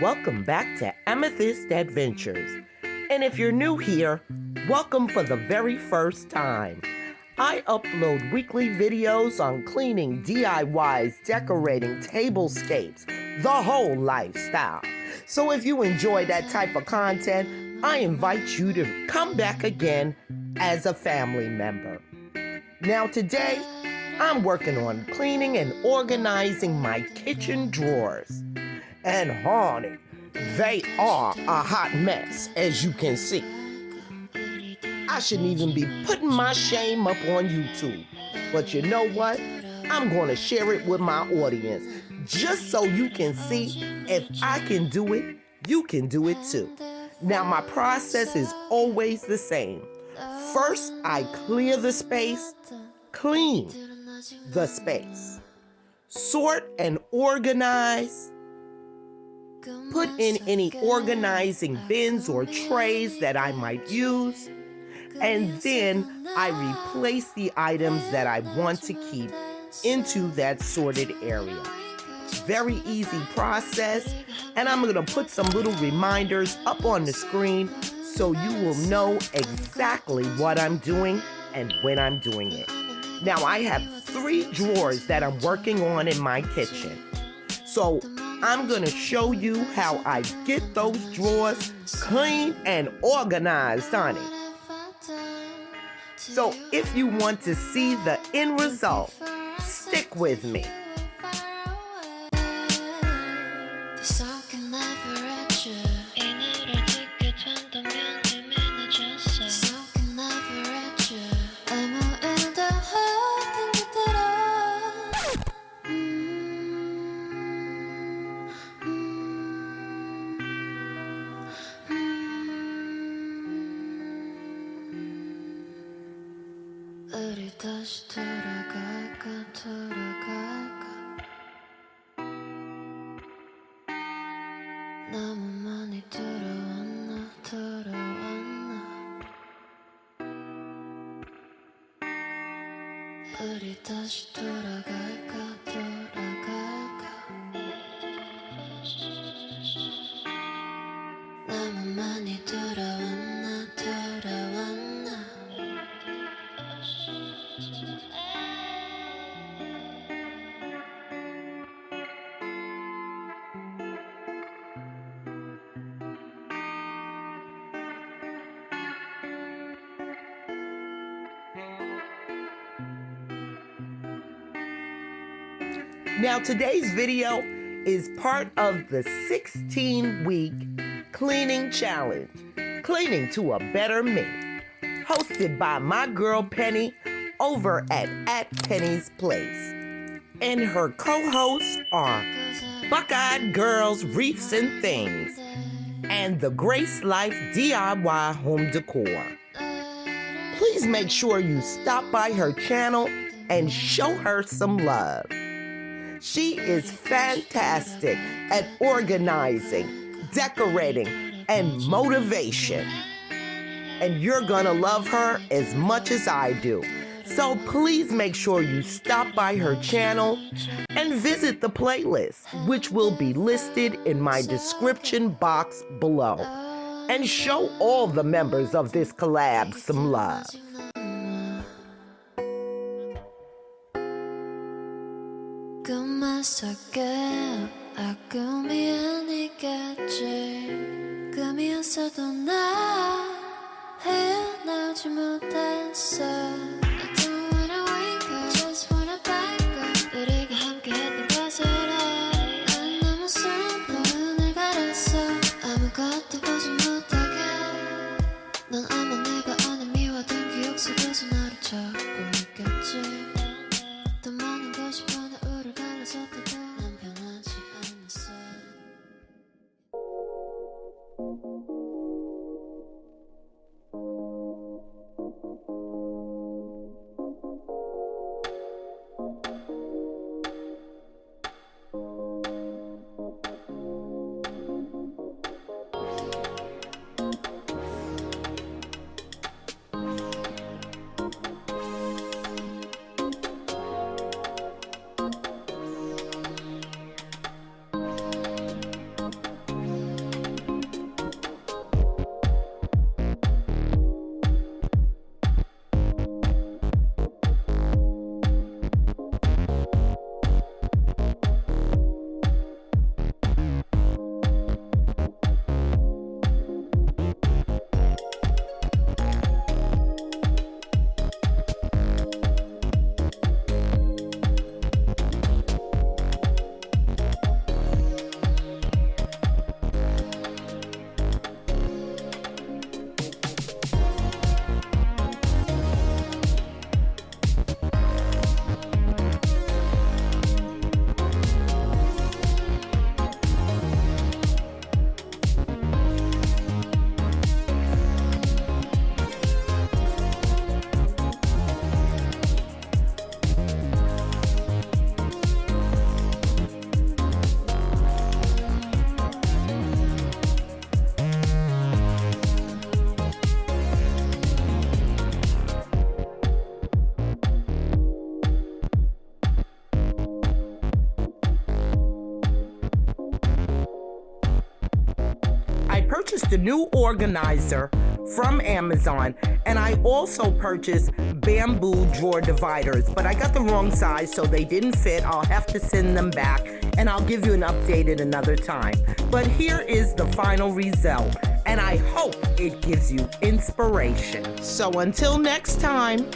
Welcome back to Amethyst Adventures. And if you're new here, welcome for the very first time. I upload weekly videos on cleaning, DIYs, decorating, tablescapes, the whole lifestyle. So if you enjoy that type of content, I invite you to come back again as a family member. Now today, I'm working on cleaning and organizing my kitchen drawers. And honey, they are a hot mess, as you can see. I shouldn't even be putting my shame up on YouTube. But you know what? I'm going to share it with my audience, just so you can see if I can do it, you can do it too. Now, my process is always the same. First, I clear the space, clean the space, sort and organize, put in any organizing bins or trays that I might use, and then I replace the items that I want to keep into that sorted area. Very easy process, and I'm going to put some little reminders up on the screen so you will know exactly what I'm doing and when I'm doing it. Now, I have 3 drawers that I'm working on in my kitchen. So I'm going to show you how I get those drawers clean and organized, honey. So if you want to see the end result, stick with me. 우리 다시 돌아갈까 너무 많이 돌아왔나 우리 다시 돌아갈까 너무 많이 돌아왔나 Now today's video is part of the 16-week cleaning challenge, Cleaning to a Better Me, hosted by my girl Penny over at Penny's Place. And her co-hosts are Buckeyed Girls Reefs and Things and the Grace Life DIY Home Decor. Please make sure you stop by her channel and show her some love. She is fantastic at organizing, decorating, and motivation. And you're gonna love her as much as I do. So please make sure you stop by her channel and visit the playlist, which will be listed in my description box below. And show all the members of this collab some love. 꿈에서게 아픔이 아니겠지 꿈이었어도 나 헤어나오지 못했어 I don't wanna wake up just wanna back up 우리가 함께했던 것을 난 너무 슬퍼 눈을 가렸어 아무것도 보지 못하게 넌 아마 내가 아는 미워둔 기억 속에서 나를 찾고 있겠지 더 많은 것이 변해 우릴 갈라졌다고 난 변하지 않았어 purchased a new organizer from Amazon, and I also purchased bamboo drawer dividers, but I got the wrong size, so they didn't fit. I'll have to send them back, and I'll give you an update at another time. But here is the final result, and I hope it gives you inspiration. So until next time,